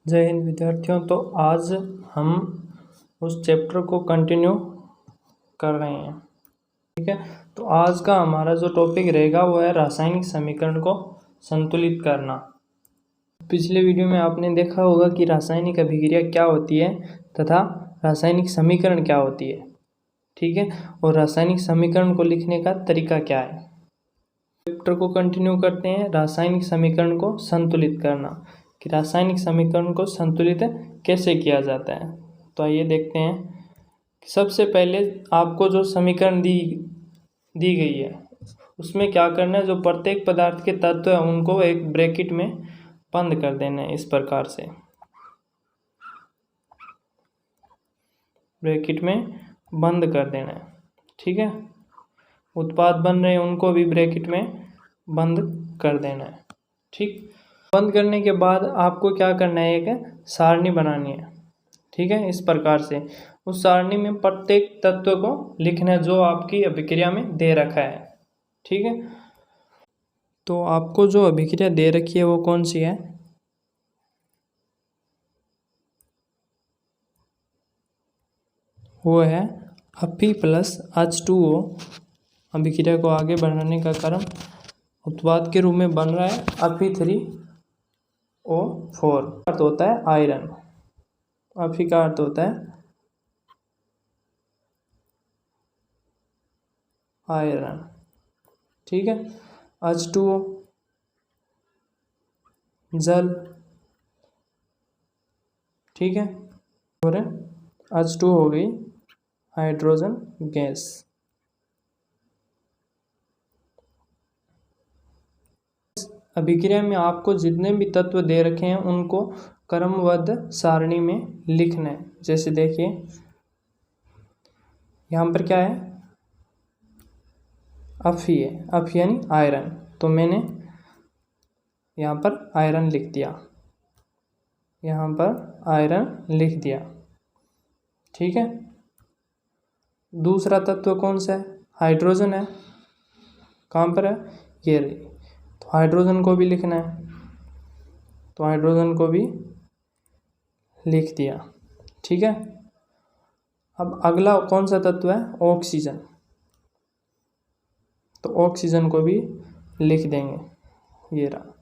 जय हिंद विद्यार्थियों। तो आज हम उस चैप्टर को कंटिन्यू कर रहे हैं। ठीक है, तो आज का हमारा जो टॉपिक रहेगा वो है रासायनिक समीकरण को संतुलित करना। पिछले वीडियो में आपने देखा होगा कि रासायनिक अभिक्रिया क्या होती है तथा रासायनिक समीकरण क्या होती है। ठीक है, और रासायनिक समीकरण को लिखने का तरीका क्या है। चैप्टर को कंटिन्यू करते हैं। रासायनिक समीकरण को संतुलित करना, कि रासायनिक समीकरण को संतुलित कैसे किया जाता है। तो आइए देखते हैं। सबसे पहले आपको जो समीकरण दी गई है उसमें क्या करना है, जो प्रत्येक पदार्थ के तत्व है उनको एक ब्रैकेट में बंद कर देना है। इस प्रकार से ब्रैकेट में बंद कर देना है। ठीक है, उत्पाद बन रहे हैं उनको भी ब्रैकेट में बंद कर देना है। ठीक, बंद करने के बाद आपको क्या करना है, एक सारणी बनानी है। ठीक है, इस प्रकार से उस सारणी में प्रत्येक तत्व को लिखना है जो आपकी अभिक्रिया में दे रखा है। ठीक है, तो आपको जो अभिक्रिया दे रखी है वो कौन सी है, वो है Fe प्लस H2O। अभिक्रिया को आगे बढ़ाने का क्रम उत्पाद के रूप में बन रहा है Fe3O4। अर्थ होता है आयरन। Fe का अर्थ होता है आयरन। ठीक है, H2O जल। ठीक है, और H2 हो गई हाइड्रोजन गैस। अभिक्रिया में आपको जितने भी तत्व दे रखे हैं उनको क्रमबद्ध सारणी में लिखना है। जैसे देखिए यहाँ पर क्या है, Fe है, Fe यानी आयरन। तो मैंने यहाँ पर आयरन लिख दिया, यहाँ पर आयरन लिख दिया। ठीक है, दूसरा तत्व कौन सा है, हाइड्रोजन है। कहाँ पर है, ये रही। तो हाइड्रोजन को भी लिखना है, तो हाइड्रोजन को भी लिख दिया। ठीक है, अब अगला कौन सा तत्व है, ऑक्सीजन। तो ऑक्सीजन को भी लिख देंगे, ये रहा।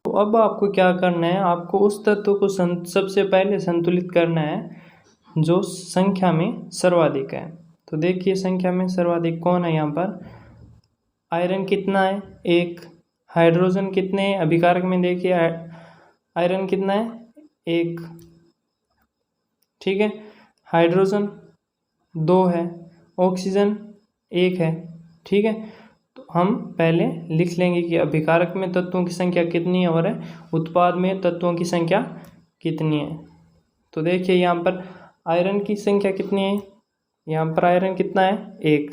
तो अब आपको क्या करना है, आपको उस तत्व को सबसे पहले संतुलित करना है जो संख्या में सर्वाधिक है। तो देखिए संख्या में सर्वाधिक कौन है, यहाँ पर आयरन कितना है, 1। हाइड्रोजन कितने हैं, अभिकारक में देखिए आयरन कितना है, 1। ठीक है, हाइड्रोजन 2 है, ऑक्सीजन 1 है। ठीक है, तो हम पहले लिख लेंगे कि अभिकारक में तत्वों की संख्या कितनी है और उत्पाद में तत्वों की संख्या कितनी है। तो देखिए यहाँ पर आयरन की संख्या कितनी है, यहाँ पर आयरन कितना है, 1।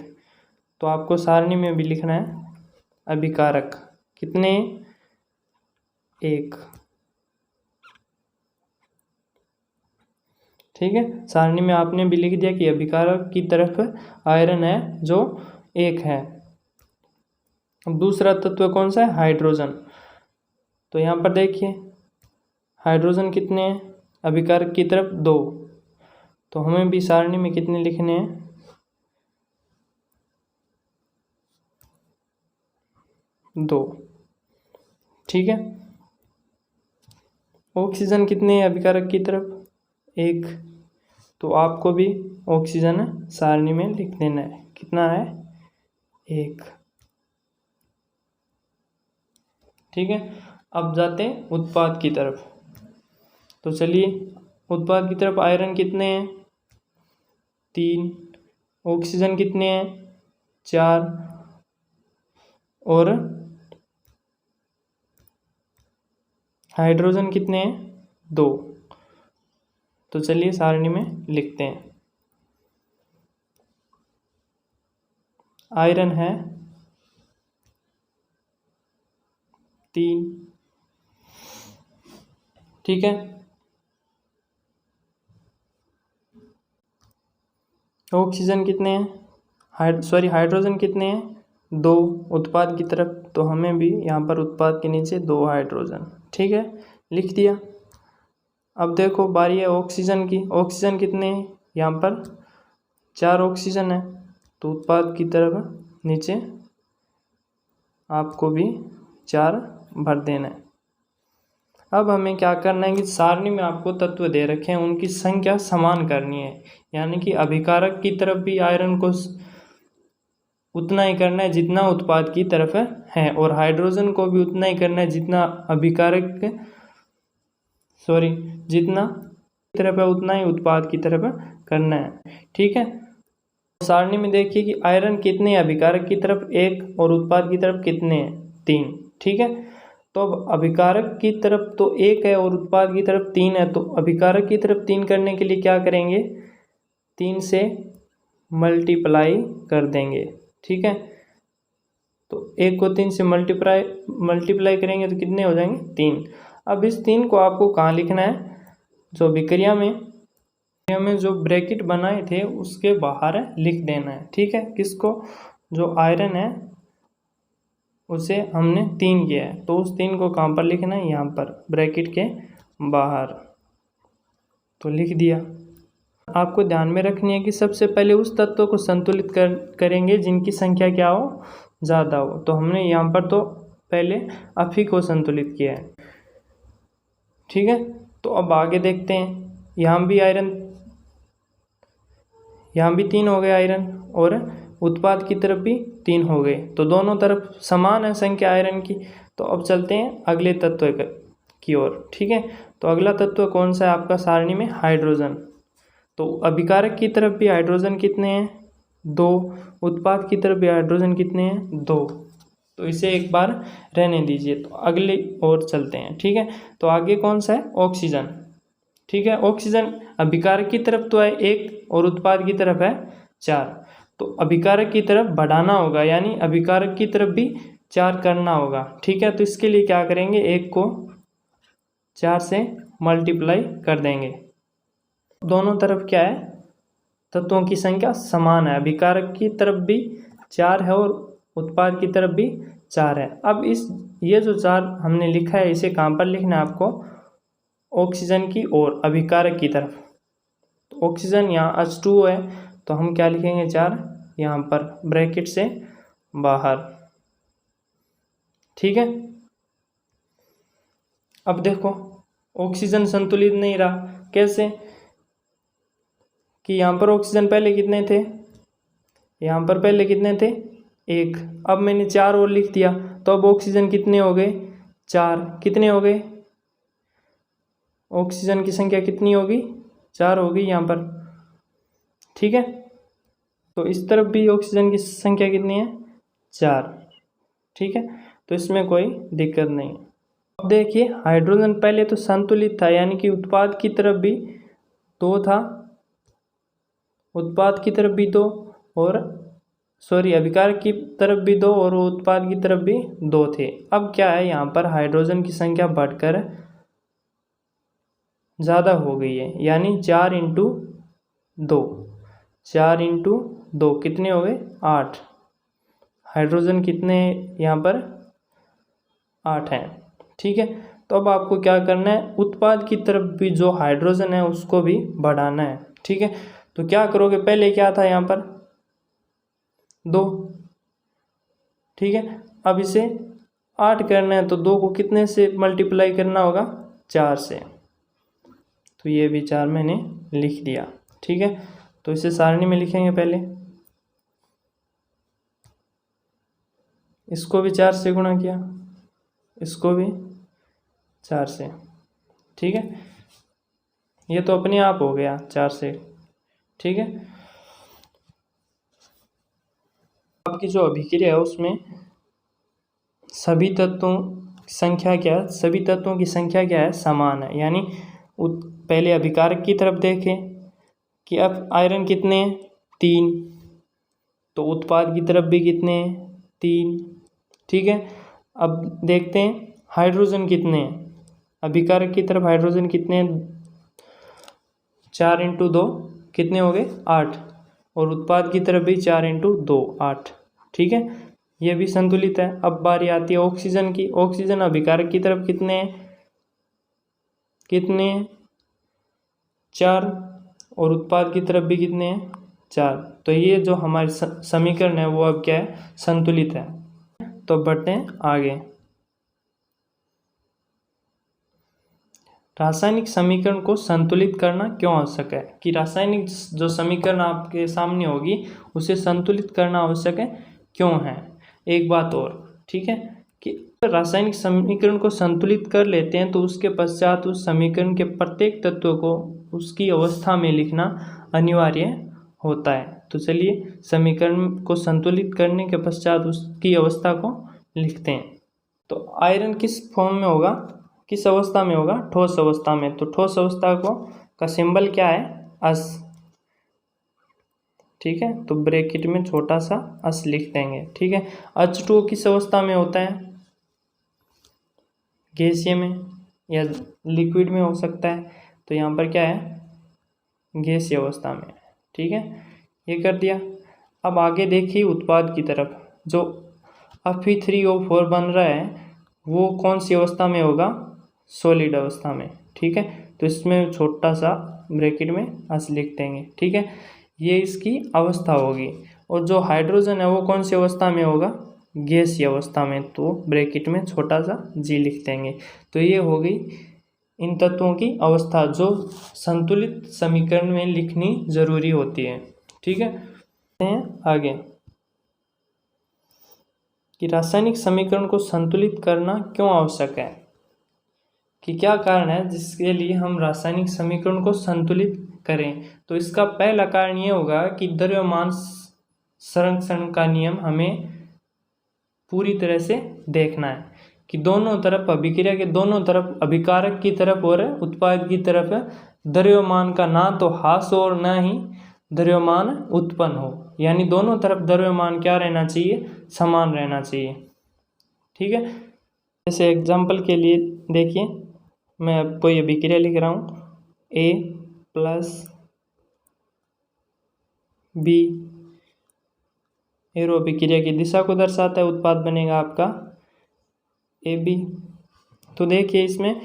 तो आपको सारणी में भी लिखना है अभिकारक कितने, 1। ठीक है, सारणी में आपने भी लिख दिया कि अभिकारक की तरफ आयरन है जो 1 है। अब दूसरा तत्व कौन सा है, हाइड्रोजन। तो यहाँ पर देखिए हाइड्रोजन कितने हैं, अभिकारक की तरफ 2। तो हमें भी सारणी में कितने लिखने हैं, 2। ठीक है, ऑक्सीजन कितने हैं अभिकारक की तरफ, 1। तो आपको भी ऑक्सीजन सारणी में लिख देना है, कितना है, 1। ठीक है, अब जाते हैं उत्पाद की तरफ। तो चलिए उत्पाद की तरफ आयरन कितने हैं, 3। ऑक्सीजन कितने हैं, 4। और हाइड्रोजन कितने हैं, 2। तो चलिए सारणी में लिखते हैं। आयरन है 3। ठीक है, ऑक्सीजन कितने हैं, हाइड्रोजन कितने हैं, 2 उत्पाद की तरफ, तो हमें भी यहाँ पर उत्पाद के नीचे 2 हाइड्रोजन। ठीक है, लिख दिया। अब देखो बारी है ऑक्सीजन की। ऑक्सीजन कितने हैं? यहाँ पर 4 ऑक्सीजन है, तो उत्पाद की तरफ नीचे आपको भी 4 भर देना है। अब हमें क्या करना है कि सारणी में आपको तत्व दे रखे हैं, उनकी संख्या समान करनी है, यानी कि अभिकारक की तरफ भी आयरन को उतना ही करना है जितना उत्पाद की तरफ है, और हाइड्रोजन को भी उतना ही करना है जितना जितना तरफ है उतना ही उत्पाद की तरफ करना है। ठीक है, सारणी में देखिए कि आयरन कितने हैं अभिकारक की तरफ 1 और उत्पाद की तरफ कितने हैं 3। ठीक है, तो अब अभिकारक की तरफ तो 1 है और उत्पाद की तरफ 3 है, तो अभिकारक की तरफ 3 करने के लिए क्या करेंगे, 3 से मल्टीप्लाई कर देंगे। ठीक है, तो 1 को 3 से मल्टीप्लाई करेंगे तो कितने हो जाएंगे 3। अब इस 3 को आपको कहाँ लिखना है, जो विक्रिया में जो ब्रैकेट बनाए थे उसके बाहर लिख देना है। ठीक है, किसको, जो आयरन है उसे हमने 3 किया है, तो उस 3 को कहाँ पर लिखना है, यहाँ पर ब्रैकेट के बाहर। तो लिख दिया। आपको ध्यान में रखनी है कि सबसे पहले उस तत्व को संतुलित करेंगे जिनकी संख्या क्या हो, ज़्यादा हो। तो हमने यहाँ पर तो पहले अफी को संतुलित किया है। ठीक है, तो अब आगे देखते हैं। यहाँ भी 3 हो गए आयरन, और उत्पाद की तरफ भी 3 हो गए, तो दोनों तरफ समान है संख्या आयरन की। तो अब चलते हैं अगले तत्व की ओर। ठीक है, तो अगला तत्व कौन सा है आपका सारणी में, हाइड्रोजन। तो अभिकारक की तरफ भी हाइड्रोजन कितने हैं 2, उत्पाद की तरफ भी हाइड्रोजन कितने हैं 2। तो इसे एक बार रहने दीजिए, तो अगले ओर चलते हैं। ठीक है, तो आगे कौन सा है, ऑक्सीजन। ठीक है, ऑक्सीजन अभिकारक की तरफ तो है 1 और उत्पाद की तरफ है 4, तो अभिकारक की तरफ बढ़ाना होगा, यानी अभिकारक की तरफ भी 4 करना होगा। ठीक है, तो इसके लिए क्या करेंगे, 1 को 4 से मल्टीप्लाई कर देंगे। दोनों तरफ क्या है, तत्वों की संख्या समान है, अभिकारक की तरफ भी 4 है और उत्पाद की तरफ भी 4 है। अब ये जो 4 हमने लिखा है इसे कहाँ पर लिखना है आपको, ऑक्सीजन की ओर अभिकारक की तरफ। तो ऑक्सीजन यहाँ H2O है, तो हम क्या लिखेंगे 4 यहाँ पर ब्रैकेट से बाहर। ठीक है, अब देखो ऑक्सीजन संतुलित नहीं रहा, कैसे कि यहाँ पर ऑक्सीजन पहले कितने थे, यहाँ पर पहले कितने थे 1, अब मैंने 4 और लिख दिया, तो अब ऑक्सीजन कितने हो गए 4, कितने हो गए, ऑक्सीजन की संख्या कितनी होगी 4 होगी यहाँ पर। ठीक है, तो इस तरफ भी ऑक्सीजन की संख्या कितनी है 4। ठीक है, तो इसमें कोई दिक्कत नहीं। अब देखिए हाइड्रोजन पहले तो संतुलित था, यानी कि उत्पाद की तरफ भी 2 था, उत्पाद की तरफ भी 2 और अभिकारक की तरफ भी 2 और उत्पाद की तरफ भी 2 थे। अब क्या है, यहाँ पर हाइड्रोजन की संख्या बढ़कर ज़्यादा हो गई है, यानी 4 × 2, 4 × 2 कितने हो गए 8। हाइड्रोजन कितने यहाँ पर 8 हैं। ठीक है, तो अब आपको क्या करना है, उत्पाद की तरफ भी जो हाइड्रोजन है उसको भी बढ़ाना है। ठीक है, तो क्या करोगे, पहले क्या था यहाँ पर 2। ठीक है, अब इसे 8 करना है, तो 2 को कितने से मल्टीप्लाई करना होगा 4 से, तो ये भी 4 मैंने लिख दिया। ठीक है, तो इसे सारणी में लिखेंगे, पहले इसको भी 4 से गुणा किया, इसको भी 4 से। ठीक है, ये तो अपने आप हो गया 4 से। ठीक है, आपकी जो अभिक्रिया है उसमें सभी तत्वों की संख्या क्या है, सभी तत्वों की संख्या क्या है, समान है। यानी पहले अभिकारक की तरफ देखें कि अब आयरन कितने हैं 3, तो उत्पाद की तरफ भी कितने हैं 3। ठीक है, अब देखते हैं हाइड्रोजन कितने हैं, अभिकारक की तरफ हाइड्रोजन कितने हैं 4 × 2 कितने हो गए 8, और उत्पाद की तरफ भी 4 × 2 8। ठीक है, ये भी संतुलित है। अब बारी आती है ऑक्सीजन की। ऑक्सीजन अभिकारक की तरफ कितने हैं 4, और उत्पाद की तरफ भी कितने हैं 4। तो ये जो हमारी समीकरण है वो अब क्या है, संतुलित है। तो बढ़ते हैं आगे। रासायनिक समीकरण को संतुलित करना क्यों आवश्यक है, कि रासायनिक जो समीकरण आपके सामने होगी उसे संतुलित करना आवश्यक है क्यों है। एक बात और, ठीक है, कि रासायनिक समीकरण को संतुलित कर लेते हैं तो उसके पश्चात उस समीकरण के प्रत्येक तत्व को उसकी अवस्था में लिखना अनिवार्य होता है। तो चलिए समीकरण को संतुलित करने के पश्चात उसकी अवस्था को लिखते हैं। तो आयरन किस फॉर्म में होगा, किस अवस्था में होगा, ठोस अवस्था में। तो ठोस अवस्था का सिंबल क्या है, अस, ठीक है। तो ब्रैकेट में छोटा सा अस लिख देंगे, ठीक है। H2O किस अवस्था में होता है, गैसीय में या लिक्विड में हो सकता है। तो यहाँ पर क्या है, गैसीय अवस्था में, ठीक है। ये कर दिया। अब आगे देखिए उत्पाद की तरफ, जो Fe3O4 बन रहा है वो कौन सी अवस्था में होगा, सॉलिड अवस्था में, ठीक है। तो इसमें छोटा सा ब्रैकेट में अस लिख देंगे, ठीक है। ये इसकी अवस्था होगी। और जो हाइड्रोजन है वो कौन सी अवस्था में होगा, गैसीय अवस्था में। तो ब्रैकेट में छोटा सा जी लिख देंगे। तो ये हो गई इन तत्वों की अवस्था जो संतुलित समीकरण में लिखनी जरूरी होती है, ठीक है। आगे कि रासायनिक समीकरण को संतुलित करना क्यों आवश्यक है, कि क्या कारण है जिसके लिए हम रासायनिक समीकरण को संतुलित करें। तो इसका पहला कारण ये होगा कि द्रव्यमान संरक्षण का नियम हमें पूरी तरह से देखना है कि दोनों तरफ अभिक्रिया के दोनों तरफ, अभिकारक की तरफ और उत्पाद की तरफ द्रव्यमान का ना तो ह्रास और ना ही द्रव्यमान उत्पन्न हो, यानी दोनों तरफ द्रव्यमान क्या रहना चाहिए, समान रहना चाहिए, ठीक है। जैसे एग्जाम्पल के लिए देखिए, मैं कोई अभिक्रिया लिख रहा हूँ, A + B, एरो अभिक्रिया की दिशा को दर्शाता है, उत्पाद बनेगा आपका AB। तो देखिए इसमें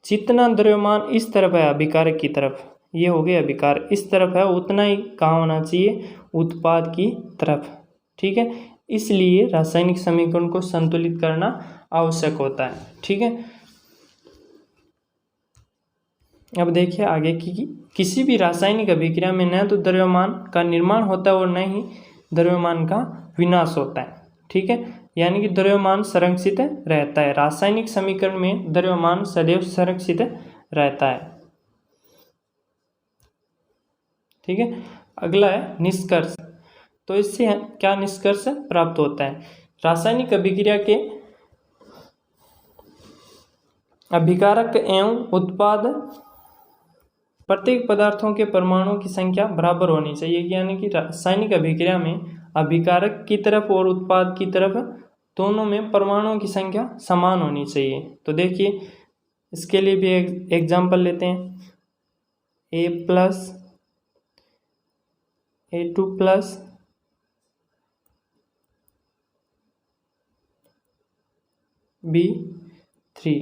जितना द्रव्यमान इस तरफ है अभिकारक की तरफ, ये हो गया अभिकारक, इस तरफ है उतना ही कहाँ होना चाहिए, उत्पाद की तरफ, ठीक है। इसलिए रासायनिक समीकरण को संतुलित करना आवश्यक होता है, ठीक है। अब देखिए आगे की किसी भी रासायनिक अभिक्रिया में न तो द्रव्यमान का निर्माण होता है और न ही द्रव्यमान का विनाश होता है, ठीक है। यानी कि द्रव्यमान संरक्षित रहता है। रासायनिक समीकरण में द्रव्यमान सदैव संरक्षित रहता है, ठीक है। अगला है निष्कर्ष। तो इससे क्या निष्कर्ष प्राप्त होता है, रासायनिक अभिक्रिया के अभिकारक एवं उत्पाद प्रत्येक पदार्थों के परमाणुओं की संख्या बराबर होनी चाहिए। यानी कि रासायनिक अभिक्रिया में अभिकारक की तरफ और उत्पाद की तरफ दोनों में परमाणुओं की संख्या समान होनी चाहिए। तो देखिए इसके लिए भी एक एग्जाम्पल लेते हैं, A+, A2+, B3,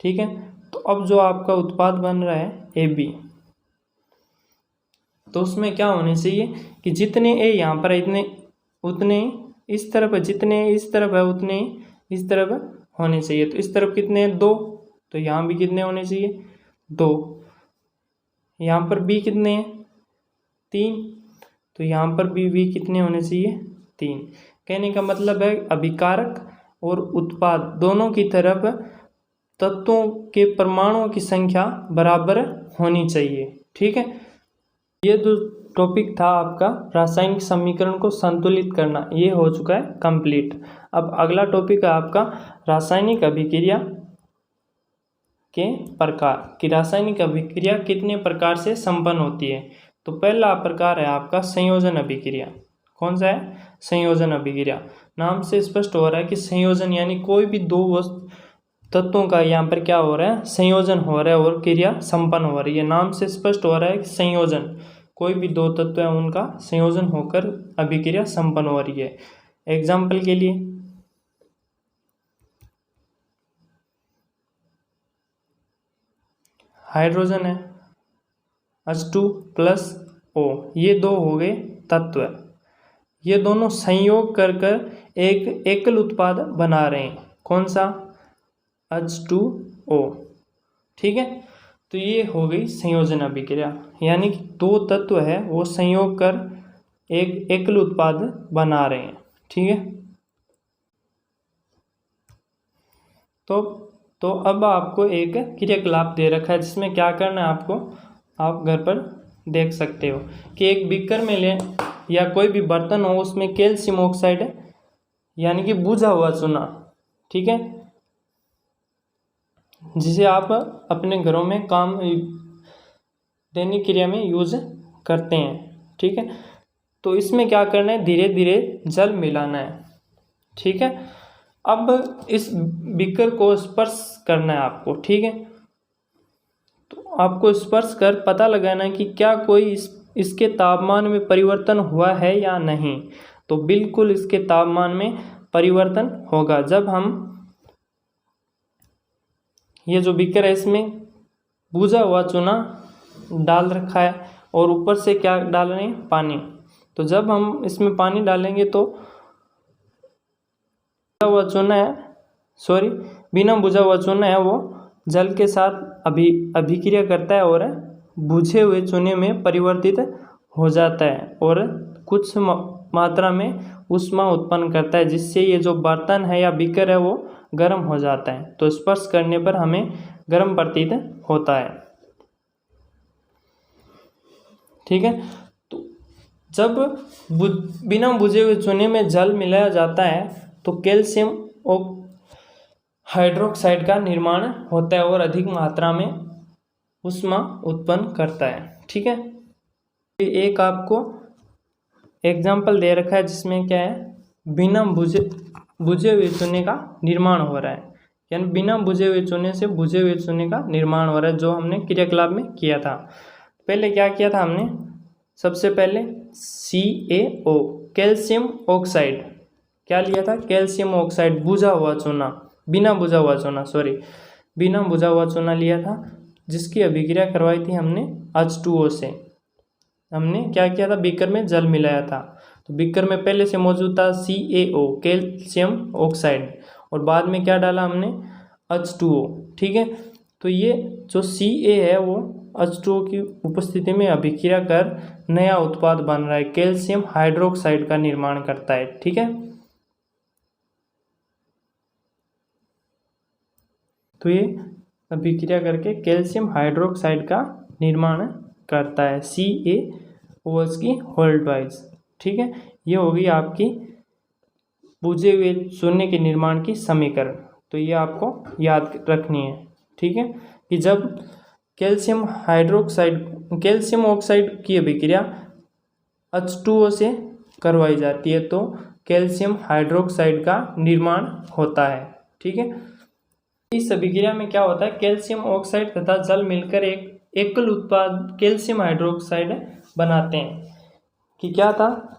ठीक है। तो अब जो आपका उत्पाद बन रहा है AB, तो उसमें क्या होने चाहिए कि जितने A यहाँ पर इतने उतने इस तरफ, जितने इस तरफ है उतने इस तरफ होने चाहिए। तो इस तरफ कितने हैं, 2, तो यहाँ भी कितने होने चाहिए, 2। यहाँ पर B कितने हैं, 3, तो यहाँ पर भी कितने होने चाहिए, 3। कहने का मतलब है अभिकारक और उत्पाद दोनों की तरफ तत्वों के परमाणुओं की संख्या बराबर होनी चाहिए, ठीक है। ये जो टॉपिक था आपका रासायनिक समीकरण को संतुलित करना, ये हो चुका है कंप्लीट। अब अगला टॉपिक है आपका रासायनिक अभिक्रिया के प्रकार, कि रासायनिक अभिक्रिया कितने प्रकार से संपन्न होती है। तो पहला प्रकार है आपका संयोजन अभिक्रिया। कौन सा है, संयोजन अभिक्रिया। नाम से स्पष्ट हो रहा है कि संयोजन यानी कोई भी दो तत्वों का यहाँ पर क्या हो रहा है, संयोजन हो रहा है और क्रिया संपन्न हो रही है। नाम से स्पष्ट हो रहा है कि संयोजन, कोई भी दो तत्व है उनका संयोजन होकर अभिक्रिया संपन्न हो रही है। एग्जाम्पल के लिए हाइड्रोजन है H2+O, ये दो हो गए तत्व। ये दोनों संयोग कर कर एक एकल उत्पाद बना रहे हैं। कौन सा? H2O। ठीक है, तो ये हो गई संयोजन अभिक्रिया, यानी कि दो तत्व है वो संयोग कर एक एकल उत्पाद बना रहे हैं। ठीक है, तो अब आपको एक क्रियाकलाप दे रखा है जिसमें क्या करना है आपको, आप घर पर देख सकते हो कि एक बीकर में ले या कोई भी बर्तन हो, उसमें कैल्शियम ऑक्साइड यानी कि बुझा हुआ चूना, ठीक है, जिसे आप अपने घरों में काम दैनिक क्रिया में यूज करते हैं। ठीक है, तो इसमें क्या करना है, धीरे धीरे जल मिलाना है। ठीक है, अब इस बीकर को स्पर्श करना है आपको। ठीक है, तो आपको स्पर्श कर पता लगाना है कि क्या कोई इसके तापमान में परिवर्तन हुआ है या नहीं। तो बिल्कुल इसके तापमान में परिवर्तन होगा जब हम ये जो बीकर है इसमें बुझा हुआ चूना डाल रखा है और ऊपर से क्या डाल रहे हैं, पानी। तो जब हम इसमें पानी डालेंगे तो हुआ चूना है बिना बुझा हुआ चूना है वो जल के साथ अभिक्रिया करता है और बुझे हुए चूने में परिवर्तित हो जाता है और कुछ मात्रा में ऊष्मा उत्पन्न करता है, जिससे ये जो बर्तन है या बीकर है वो गर्म हो जाता है। तो स्पर्श करने पर हमें गर्म प्रतीत होता है। ठीक है, तो जब बिना बुझे हुए चूने में जल मिलाया जाता है तो कैल्शियम हाइड्रोक्साइड का निर्माण होता है और अधिक मात्रा में ऊष्मा उत्पन्न करता है। ठीक है, एक आपको एग्जाम्पल दे रखा है जिसमें क्या है, बिना बुझे हुए चूने का निर्माण हो रहा है, यानी बिना बुझे हुए चूने से बुझे हुए चूने का निर्माण हो रहा है, जो हमने क्रियाकलाप में किया था। पहले क्या किया था हमने, सबसे पहले CaO कैल्शियम ऑक्साइड, क्या लिया था, कैल्शियम ऑक्साइड बुझा हुआ चूना, बिना बुझा हुआ चूना लिया था, जिसकी अभिक्रिया करवाई थी हमने H2O से। हमने क्या किया था, बीकर में जल मिलाया था, तो बीकर में पहले से मौजूद था CaO कैल्शियम ऑक्साइड और बाद में क्या डाला हमने, H2O। ठीक है, तो ये जो Ca है वो H2O की उपस्थिति में अभिक्रिया कर नया उत्पाद बन रहा है, कैल्शियम हाइड्रोक्साइड का निर्माण करता है। ठीक है, तो ये अभिक्रिया करके कैल्शियम हाइड्रोक्साइड का निर्माण करता है, CaOH की होल्ड वाइज। ठीक है, ये होगी आपकी बुझे हुए चूने के निर्माण की समीकरण। तो ये आपको याद रखनी है। ठीक है, कि जब कैल्शियम ऑक्साइड की अभिक्रिया H2O से करवाई जाती है तो कैल्शियम हाइड्रोक्साइड का निर्माण होता है। ठीक है, इस अभिक्रिया में क्या होता है, कैल्शियम ऑक्साइड तथा जल मिलकर एक एकल उत्पाद कैल्शियम हाइड्रोक्साइड बनाते हैं। कि क्या था,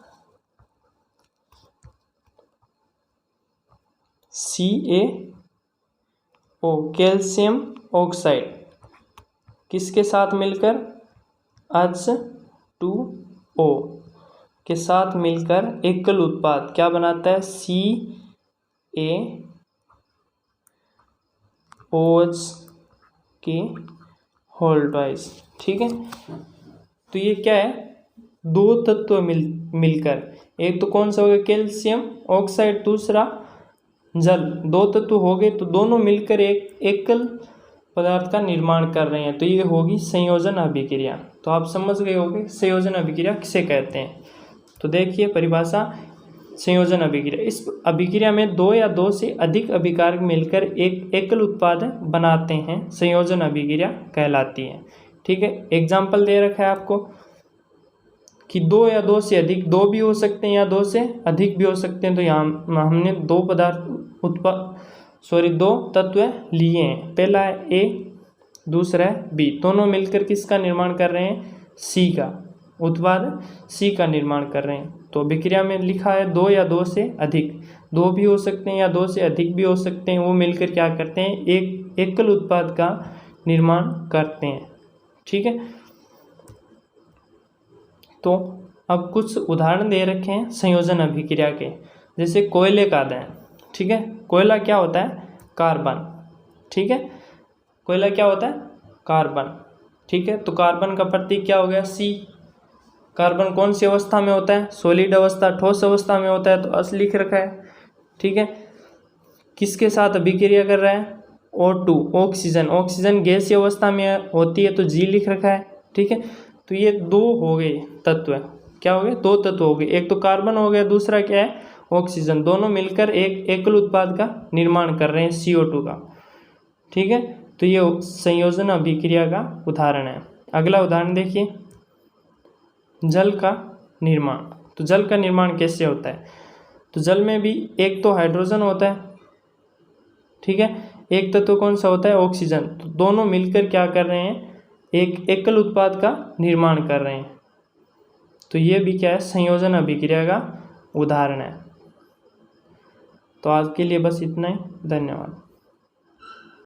CaO कैल्शियम ऑक्साइड किसके साथ मिलकर, H2O के साथ मिलकर एकल उत्पाद क्या बनाता है, CaOH की होल्ड वाइज। ठीक है, तो ये क्या है, दो तत्व मिलकर, एक तो कौन सा हो गया, कैल्शियम ऑक्साइड, दूसरा जल, दो तत्व हो गए तो दोनों मिलकर एक एकल पदार्थ का निर्माण कर रहे हैं। तो ये होगी संयोजन अभिक्रिया। तो आप समझ गए होंगे संयोजन अभिक्रिया किसे कहते हैं। तो देखिए परिभाषा, संयोजन अभिक्रिया, इस अभिक्रिया में दो या दो से अधिक अभिकारक मिलकर एक एकल उत्पाद बनाते हैं, संयोजन अभिक्रिया कहलाती है। ठीक है, एग्जाम्पल दे रखा है आपको कि दो या दो से अधिक, दो भी हो सकते हैं या दो से अधिक भी हो सकते हैं। तो यहाँ हमने दो तत्व लिए हैं, पहला है A, दूसरा है B, दोनों मिलकर किसका निर्माण कर रहे हैं, C का। उत्पाद सी का निर्माण कर रहे हैं। तो अभिक्रिया में लिखा है 2 या 2 से अधिक, 2 भी हो सकते हैं या 2 से अधिक भी हो सकते हैं, वो मिलकर क्या करते हैं, एक एकल उत्पाद का निर्माण करते हैं। ठीक है, तो अब कुछ उदाहरण दे रखे हैं संयोजन अभिक्रिया के, जैसे कोयले का दहन। ठीक है, कोयला क्या होता है, कार्बन। ठीक है, कोयला क्या होता है, कार्बन। ठीक है, तो कार्बन का प्रतीक क्या हो गया, सी। कार्बन कौन सी अवस्था में होता है, सॉलिड अवस्था, ठोस अवस्था में होता है, तो अस लिख रखा है। ठीक है, किसके साथ अभिक्रिया कर रहा है, O2, ऑक्सीजन। ऑक्सीजन गैसीय अवस्था में होती है तो जी लिख रखा है। ठीक है, तो ये 2 हो गए तत्व, क्या हो गए, 2 तत्व हो गए, एक तो कार्बन हो गया, दूसरा क्या है, ऑक्सीजन। दोनों मिलकर एक एकल उत्पाद का निर्माण कर रहे हैं, CO2 का। ठीक है, तो ये संयोजन अभिक्रिया का उदाहरण है। अगला उदाहरण देखिए, जल का निर्माण। तो जल का निर्माण कैसे होता है, तो जल में भी एक तो हाइड्रोजन होता है, ठीक है, एक तत्व कौन सा होता है, ऑक्सीजन। तो दोनों मिलकर क्या कर रहे हैं, एक एकल उत्पाद का निर्माण कर रहे हैं। तो ये भी क्या है, संयोजन अभिक्रिया का उदाहरण है। तो आज के लिए बस इतना ही, धन्यवाद।